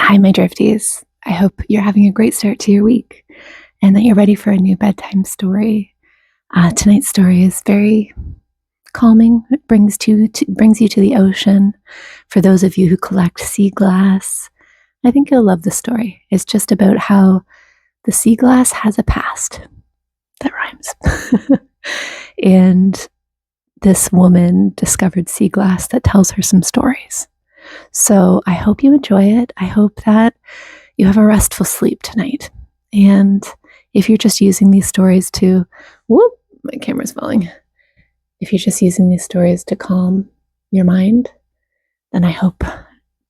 Hi, my Drifties. I hope you're having a great start to your week and that you're ready for a new bedtime story. Tonight's story is very calming. It brings you to the ocean. For those of you who collect sea glass, I think you'll love the story. It's just about how the sea glass has a past. That rhymes. And this woman discovered sea glass that tells her some stories. So I hope you enjoy it. I hope that you have a restful sleep tonight. And if you're just using these stories to, whoop, my camera's falling. If you're just using these stories to calm your mind, then I hope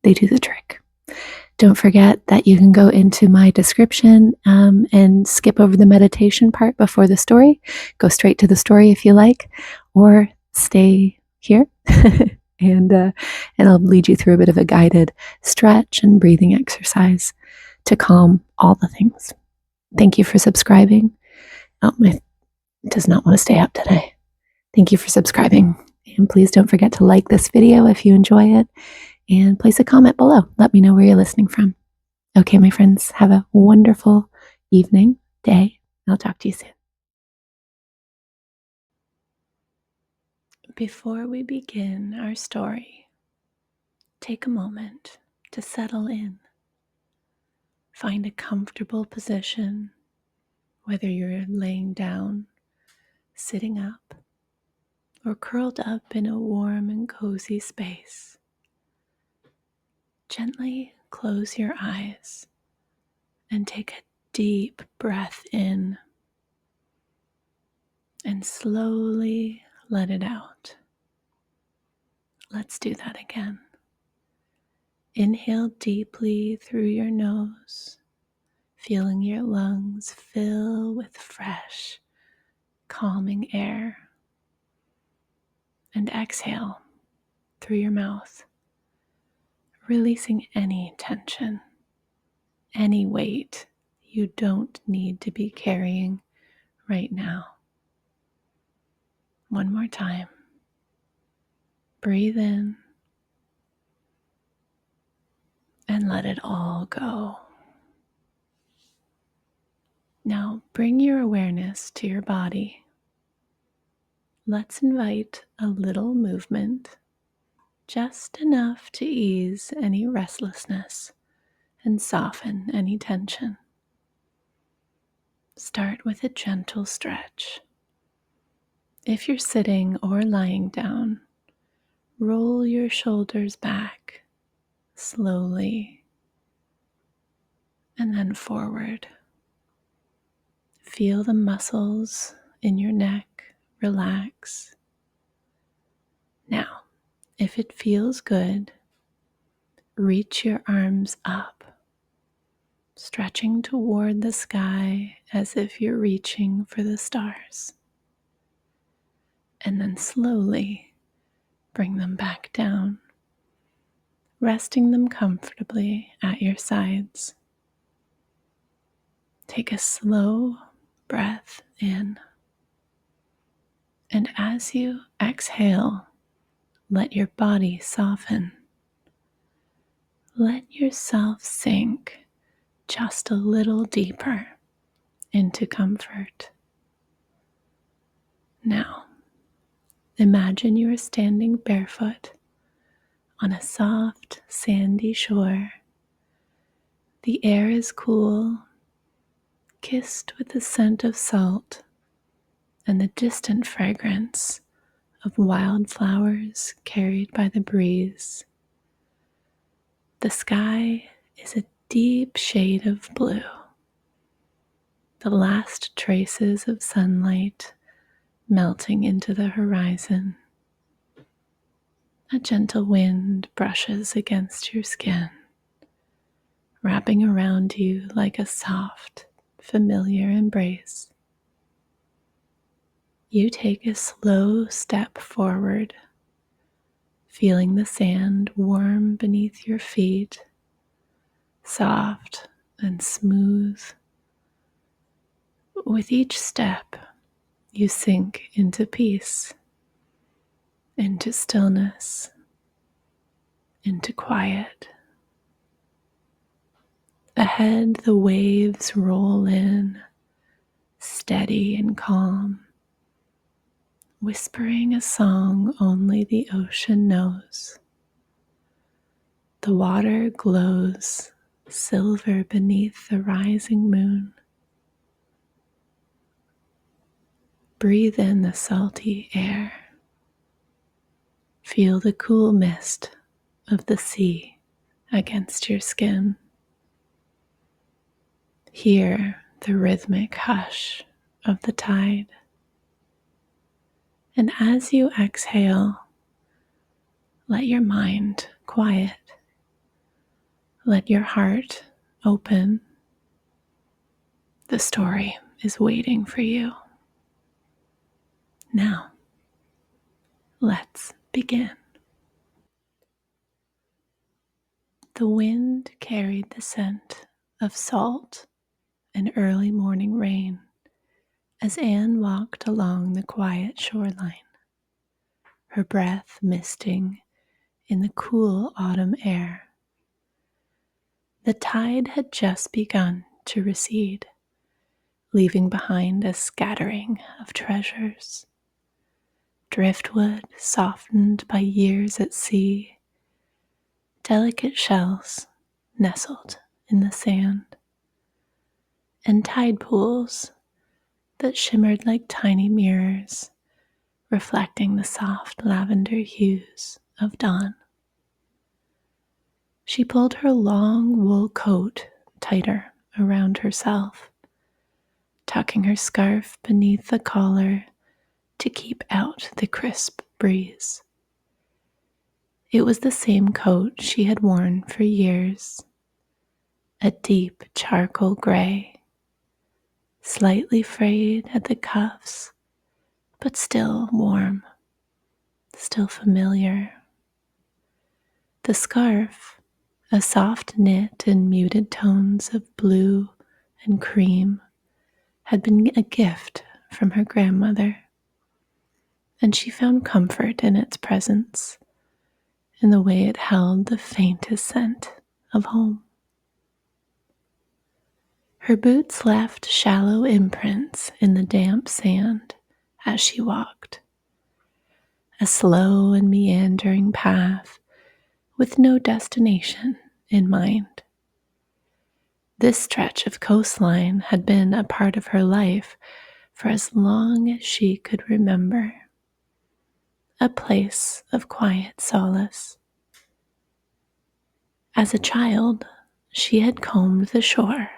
they do the trick. Don't forget that you can go into my description and skip over the meditation part before the story. Go straight to the story if you like, or stay here and I'll lead you through a bit of a guided stretch and breathing exercise to calm all the things. Thank you for subscribing. Oh, my does not want to stay up today. Thank you for subscribing. And please don't forget to like this video if you enjoy it and place a comment below. Let me know where you're listening from. Okay, my friends, have a wonderful evening, day. I'll talk to you soon. Before we begin our story, take a moment to settle in. Find a comfortable position, whether you're laying down, sitting up, or curled up in a warm and cozy space. Gently close your eyes and take a deep breath in and slowly let it out. Let's do that again. Inhale deeply through your nose, feeling your lungs fill with fresh, calming air. And exhale through your mouth, releasing any tension, any weight you don't need to be carrying right now. One more time. Breathe in and let it all go. Now bring your awareness to your body. Let's invite a little movement, just enough to ease any restlessness and soften any tension. Start with a gentle stretch. If you're sitting or lying down, roll your shoulders back slowly and then forward. Feel the muscles in your neck relax. Now, if it feels good, reach your arms up, stretching toward the sky as if you're reaching for the stars. And then slowly bring them back down, resting them comfortably at your sides. Take a slow breath in, and as you exhale, let your body soften. Let yourself sink just a little deeper into comfort. Now, imagine you are standing barefoot on a soft, sandy shore. The air is cool, kissed with the scent of salt and the distant fragrance of wildflowers carried by the breeze. The sky is a deep shade of blue. The last traces of sunlight melting into the horizon. A gentle wind brushes against your skin, wrapping around you like a soft, familiar embrace. You take a slow step forward, feeling the sand warm beneath your feet, soft and smooth. With each step, you sink into peace, into stillness, into quiet. Ahead, the waves roll in, steady and calm, whispering a song only the ocean knows. The water glows silver beneath the rising moon. Breathe in the salty air. Feel the cool mist of the sea against your skin. Hear the rhythmic hush of the tide. And as you exhale, let your mind quiet. Let your heart open. The story is waiting for you. Now, let's begin. The wind carried the scent of salt and early morning rain as Anne walked along the quiet shoreline, her breath misting in the cool autumn air. The tide had just begun to recede, leaving behind a scattering of treasures. Driftwood softened by years at sea, delicate shells nestled in the sand, and tide pools that shimmered like tiny mirrors, reflecting the soft lavender hues of dawn. She pulled her long wool coat tighter around herself, tucking her scarf beneath the collar to keep out the crisp breeze. It was the same coat she had worn for years, a deep charcoal gray, slightly frayed at the cuffs, but still warm, still familiar. The scarf, a soft knit in muted tones of blue and cream, had been a gift from her grandmother, and she found comfort in its presence, in the way it held the faintest scent of home. Her boots left shallow imprints in the damp sand as she walked, a slow and meandering path with no destination in mind. This stretch of coastline had been a part of her life for as long as she could remember, a place of quiet solace. As a child, she had combed the shore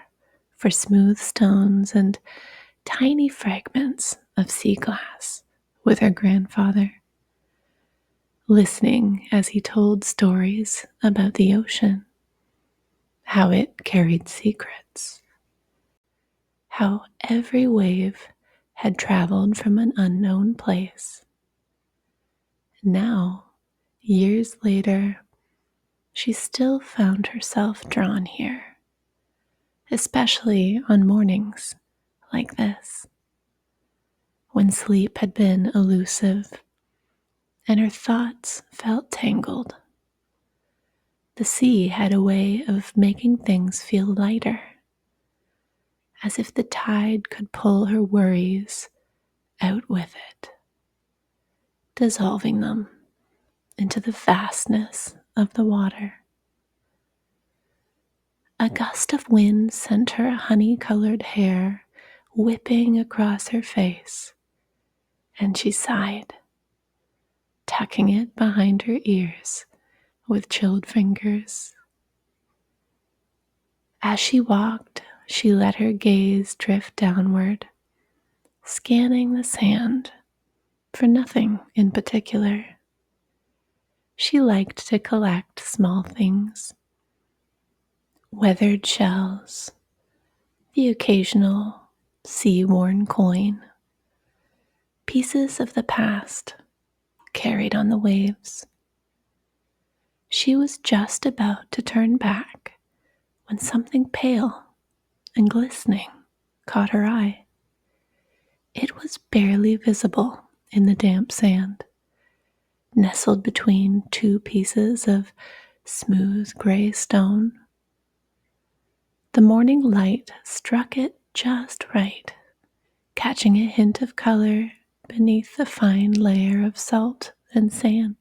for smooth stones and tiny fragments of sea glass with her grandfather, listening as he told stories about the ocean, how it carried secrets, how every wave had traveled from an unknown place. Now, years later, she still found herself drawn here, especially on mornings like this, when sleep had been elusive and her thoughts felt tangled. The sea had a way of making things feel lighter, as if the tide could pull her worries out with it, dissolving them into the vastness of the water. A gust of wind sent her honey-colored hair whipping across her face, and she sighed, tucking it behind her ears with chilled fingers. As she walked, she let her gaze drift downward, scanning the sand for nothing in particular. She liked to collect small things, weathered shells, the occasional sea-worn coin, pieces of the past carried on the waves. She was just about to turn back when something pale and glistening caught her eye. It was barely visible in the damp sand, nestled between two pieces of smooth gray stone. The morning light struck it just right, catching a hint of color beneath the fine layer of salt and sand.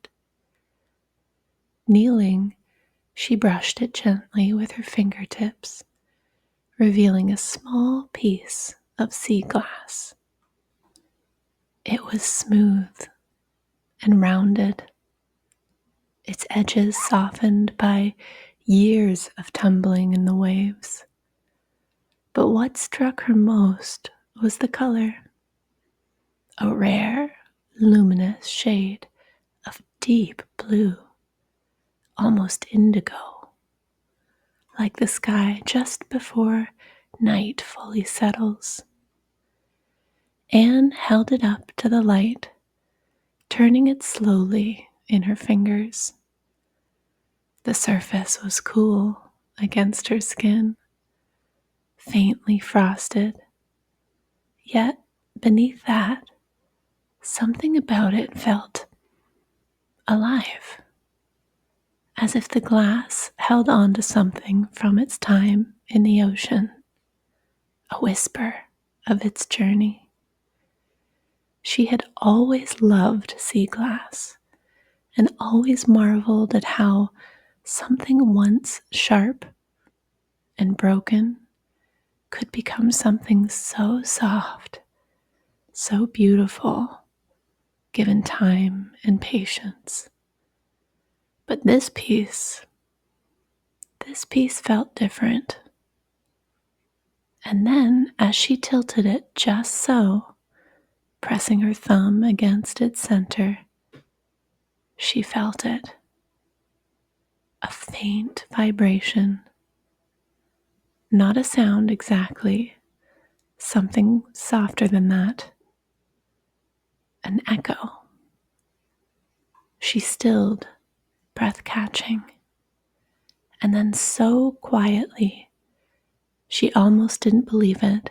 Kneeling, she brushed it gently with her fingertips, revealing a small piece of sea glass. It was smooth and rounded, its edges softened by years of tumbling in the waves. But what struck her most was the color, a rare, luminous shade of deep blue, almost indigo, like the sky just before night fully settles. Anne held it up to the light, turning it slowly in her fingers. The surface was cool against her skin, faintly frosted, yet beneath that, something about it felt alive, as if the glass held on to something from its time in the ocean, a whisper of its journey. She had always loved sea glass and always marveled at how something once sharp and broken could become something so soft, so beautiful, given time and patience. But this piece felt different. And then, as she tilted it just so, pressing her thumb against its center, she felt it. A faint vibration. Not a sound exactly, something softer than that. An echo. She stilled, breath catching, and then so quietly, she almost didn't believe it.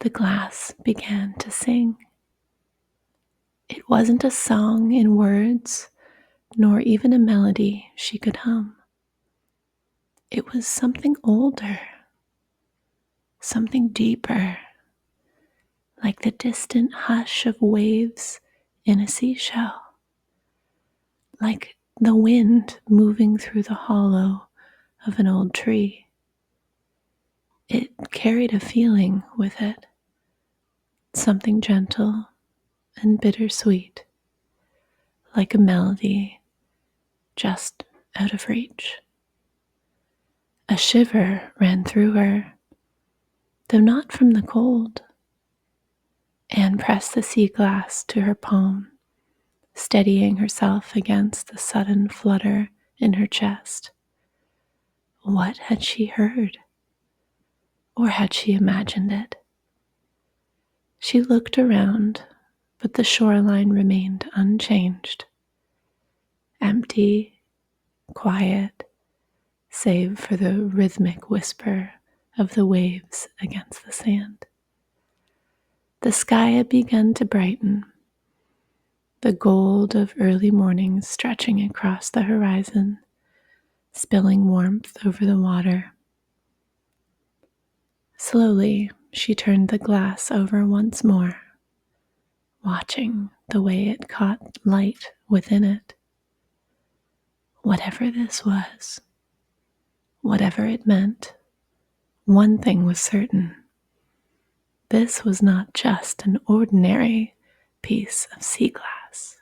The glass began to sing. It wasn't a song in words, nor even a melody she could hum. It was something older, something deeper, like the distant hush of waves in a seashell, like the wind moving through the hollow of an old tree. It carried a feeling with it, something gentle and bittersweet, like a melody just out of reach. A shiver ran through her, though not from the cold. Anne pressed the sea glass to her palm, steadying herself against the sudden flutter in her chest. What had she heard? Or had she imagined it? She looked around, but the shoreline remained unchanged. Empty, quiet, save for the rhythmic whisper of the waves against the sand. The sky had begun to brighten, the gold of early morning stretching across the horizon, spilling warmth over the water. Slowly, she turned the glass over once more, watching the way it caught light within it. Whatever this was, whatever it meant, one thing was certain. This was not just an ordinary piece of sea glass.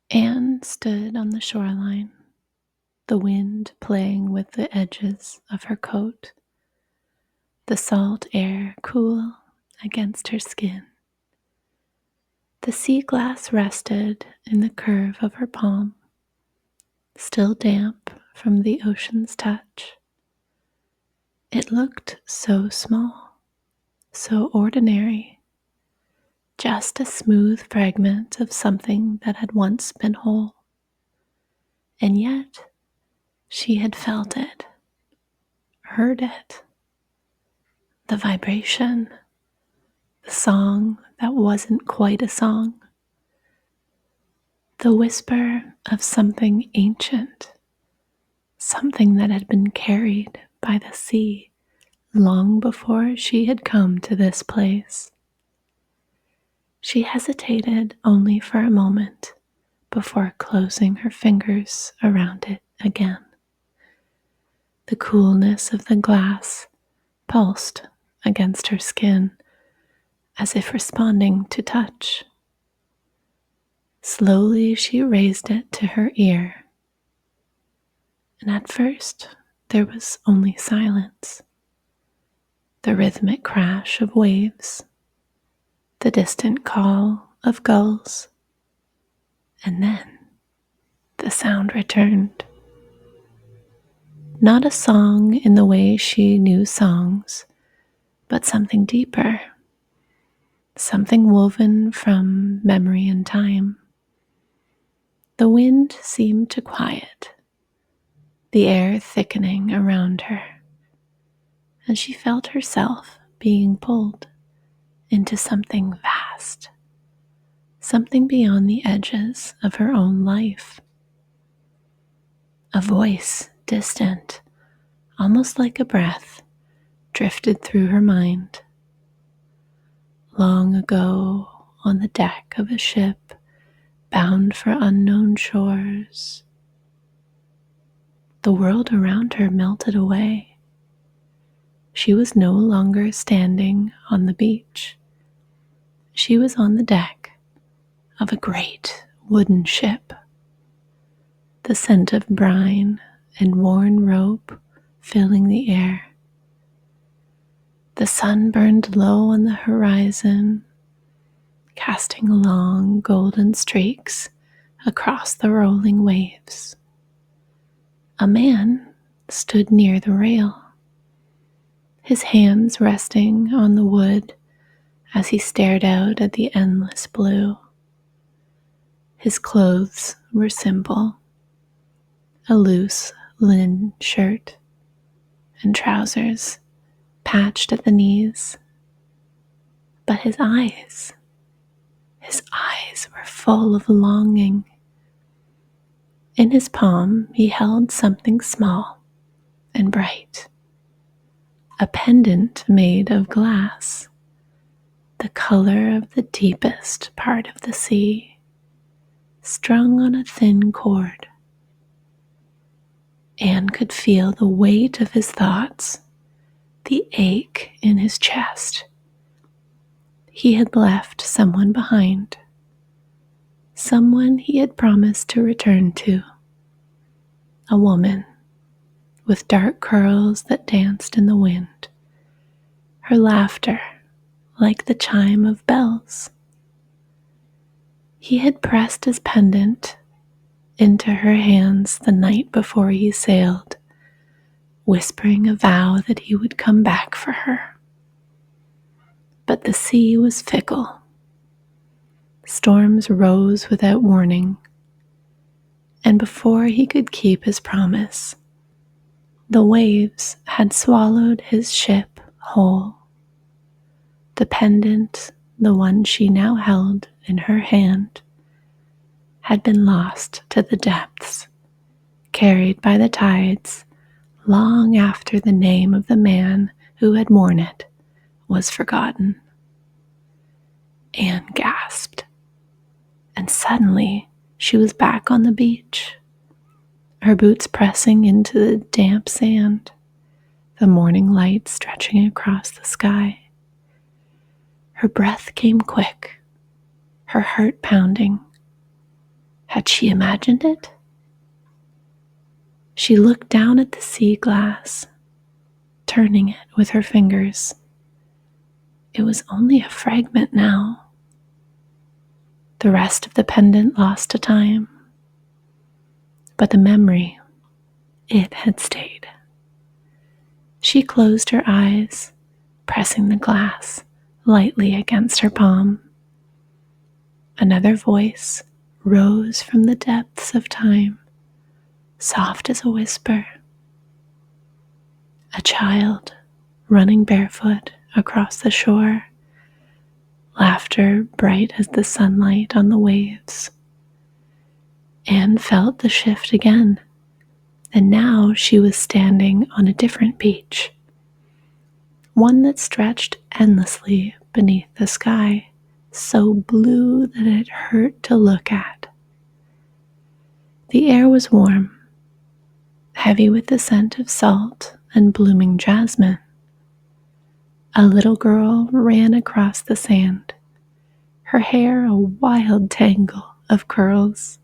Anne stood on the shoreline, the wind playing with the edges of her coat, the salt air cool against her skin. The sea glass rested in the curve of her palm, still damp from the ocean's touch. It looked so small, so ordinary, just a smooth fragment of something that had once been whole. And yet, she had felt it, heard it, the vibration, the song that wasn't quite a song, the whisper of something ancient, something that had been carried by the sea long before she had come to this place. She hesitated only for a moment before closing her fingers around it again. The coolness of the glass pulsed against her skin as if responding to touch. Slowly she raised it to her ear, and at first there was only silence, the rhythmic crash of waves, the distant call of gulls, and then the sound returned. Not a song in the way she knew songs, but something deeper, something woven from memory and time. The wind seemed to quiet, the air thickening around her, and she felt herself being pulled into something vast, something beyond the edges of her own life. A voice, distant, almost like a breath, drifted through her mind. Long ago, on the deck of a ship bound for unknown shores, the world around her melted away. She was no longer standing on the beach. She was on the deck of a great wooden ship. The scent of brine and worn rope filling the air. The sun burned low on the horizon, casting long golden streaks across the rolling waves. A man stood near the rail, his hands resting on the wood as he stared out at the endless blue. His clothes were simple, a loose linen shirt and trousers patched at the knees. But his eyes were full of longing. In his palm he held something small and bright, a pendant made of glass, the color of the deepest part of the sea, strung on a thin cord. Anne could feel the weight of his thoughts, the ache in his chest. He had left someone behind, someone he had promised to return to, a woman with dark curls that danced in the wind, her laughter like the chime of bells. He had pressed his pendant into her hands the night before he sailed, whispering a vow that he would come back for her. But the sea was fickle. Storms rose without warning, and before he could keep his promise, the waves had swallowed his ship whole. The pendant, the one she now held in her hand, had been lost to the depths, carried by the tides long after the name of the man who had worn it was forgotten. Anne gasped, and suddenly she was back on the beach, her boots pressing into the damp sand, the morning light stretching across the sky. Her breath came quick, her heart pounding. Had she imagined it? She looked down at the sea glass, turning it with her fingers. It was only a fragment now. The rest of the pendant lost to time, but the memory, it had stayed. She closed her eyes, pressing the glass lightly against her palm. Another voice rose from the depths of time, soft as a whisper. A child running barefoot across the shore, laughter bright as the sunlight on the waves. Anne felt the shift again, And now she was standing on a different beach, one that stretched endlessly beneath the sky, so blue that it hurt to look at. The air was warm, heavy with the scent of salt and blooming jasmine. A little girl ran across the sand, her hair a wild tangle of curls,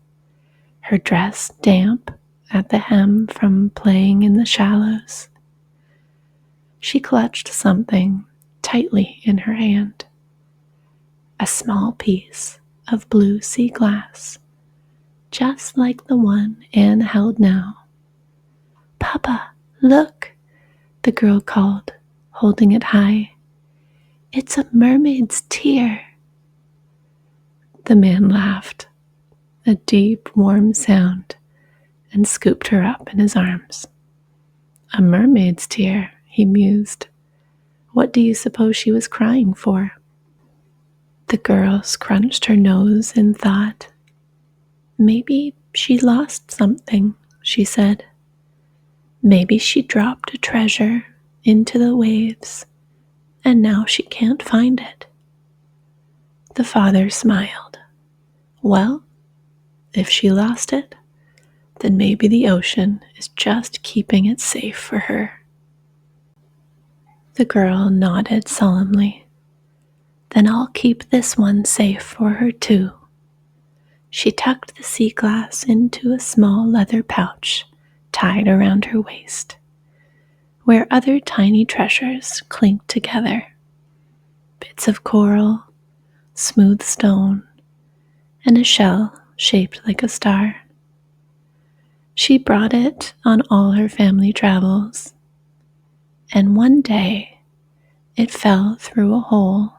her dress damp at the hem from playing in the shallows. She clutched something tightly in her hand, a small piece of blue sea glass, just like the one Anne held now. "Papa, look," the girl called, holding it high. "It's a mermaid's tear." The man laughed, a deep, warm sound, and scooped her up in his arms. "A mermaid's tear," he mused. "What do you suppose she was crying for?" The girl scrunched her nose in thought. "Maybe she lost something," she said. "Maybe she dropped a treasure into the waves, and now she can't find it." The father smiled. "Well, if she lost it, then maybe the ocean is just keeping it safe for her." The girl nodded solemnly. "Then I'll keep this one safe for her too." She tucked the sea glass into a small leather pouch tied around her waist, where other tiny treasures clinked together. Bits of coral, smooth stone, and a shell shaped like a star. She brought it on all her family travels, and one day it fell through a hole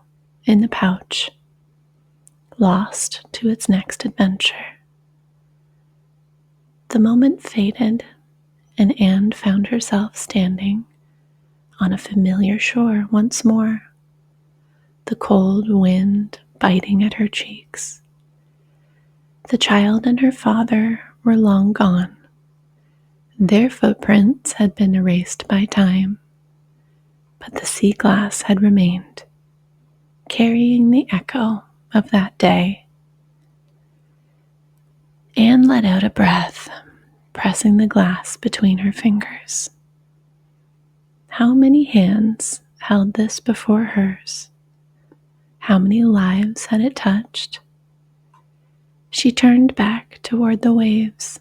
in the pouch, lost to its next adventure. The moment faded, and Anne found herself standing on a familiar shore once more, the cold wind biting at her cheeks. The child and her father were long gone. Their footprints had been erased by time, but the sea glass had remained, carrying the echo of that day. Anne let out a breath, pressing the glass between her fingers. How many hands held this before hers? How many lives had it touched? She turned back toward the waves,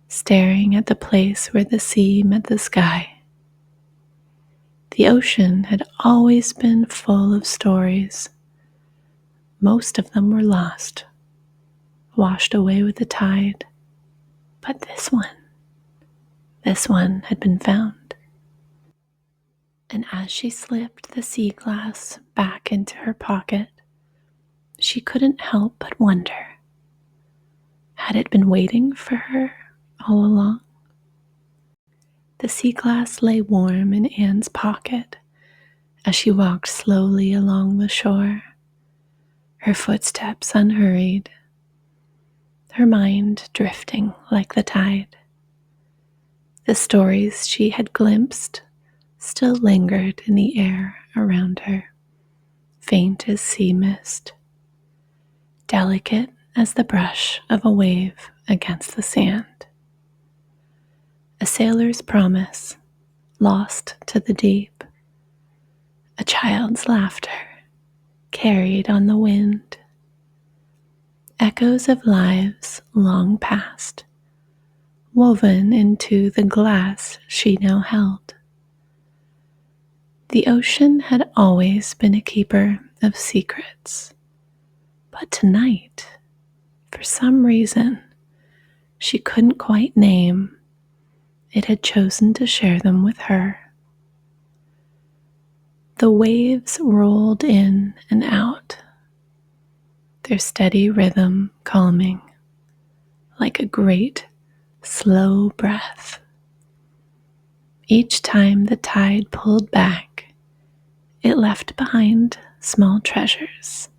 staring at the place where the sea met the sky. The ocean had always been full of stories. Most of them were lost, washed away with the tide. But this one had been found. And as she slipped the sea glass back into her pocket, she couldn't help but wonder, had it been waiting for her all along? The sea glass lay warm in Anne's pocket as she walked slowly along the shore, her footsteps unhurried, her mind drifting like the tide. The stories she had glimpsed still lingered in the air around her, faint as sea mist, delicate as the brush of a wave against the sand. A sailor's promise, lost to the deep. A child's laughter, carried on the wind. Echoes of lives long past, woven into the glass she now held. The ocean had always been a keeper of secrets, but tonight, for some reason she couldn't quite name, it had chosen to share them with her. The waves rolled in and out, their steady rhythm calming, like a great, slow breath. Each time the tide pulled back, it left behind small treasures,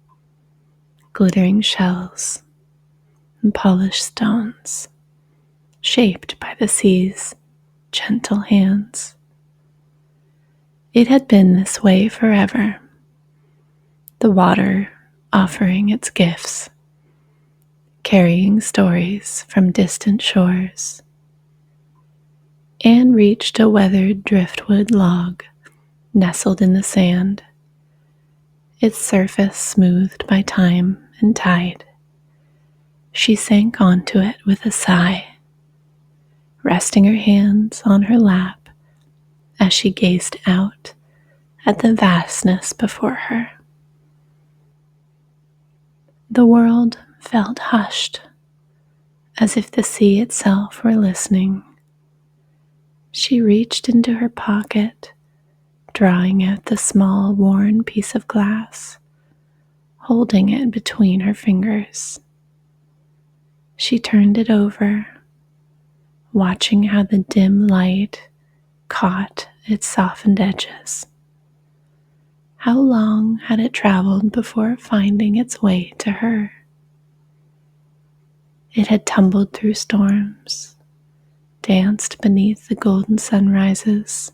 glittering shells and polished stones, shaped by the sea's gentle hands. It had been this way forever, the water offering its gifts, carrying stories from distant shores. Anne reached a weathered driftwood log nestled in the sand, its surface smoothed by time and tide. She sank onto it with a sigh, resting her hands on her lap as she gazed out at the vastness before her. The world felt hushed, as if the sea itself were listening. She reached into her pocket, drawing out the small worn piece of glass, holding it between her fingers. She turned it over, watching how the dim light caught its softened edges. How long had it traveled before finding its way to her? It had tumbled through storms, danced beneath the golden sunrises,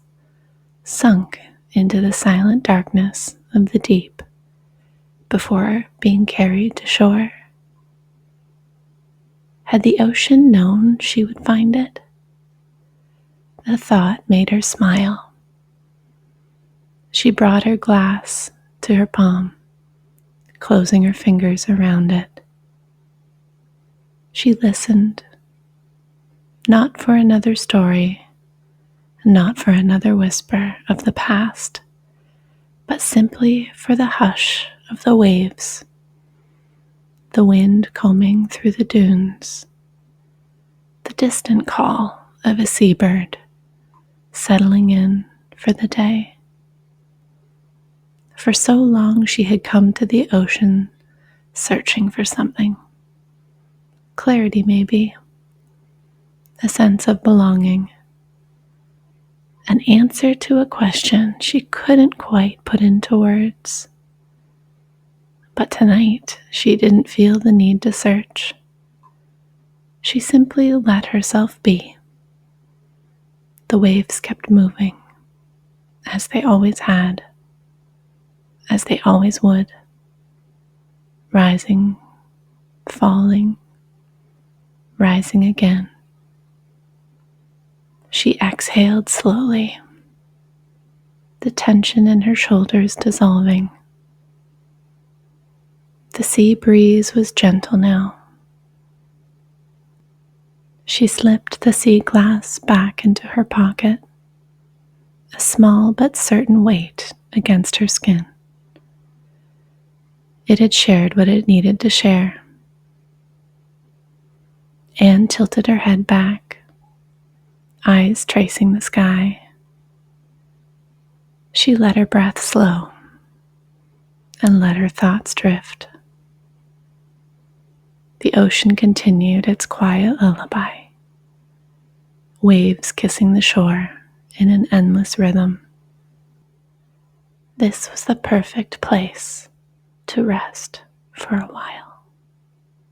sunk into the silent darkness of the deep before being carried to shore. Had the ocean known she would find it? The thought made her smile. She brought her glass to her palm, closing her fingers around it. She listened, not for another story, not for another whisper of the past, but simply for the hush of the waves, the wind combing through the dunes, the distant call of a seabird settling in for the day. For so long she had come to the ocean searching for something. Clarity, maybe. A sense of belonging. An answer to a question she couldn't quite put into words. But tonight she didn't feel the need to search. She simply let herself be. The waves kept moving, as they always had, as they always would, rising, falling, rising again. She exhaled slowly, the tension in her shoulders dissolving. The sea breeze was gentle now. She slipped the sea glass back into her pocket, a small but certain weight against her skin. It had shared what it needed to share. Anne tilted her head back, eyes tracing the sky. She let her breath slow and let her thoughts drift. The ocean continued its quiet lullaby, waves kissing the shore in an endless rhythm. This was the perfect place to rest for a while.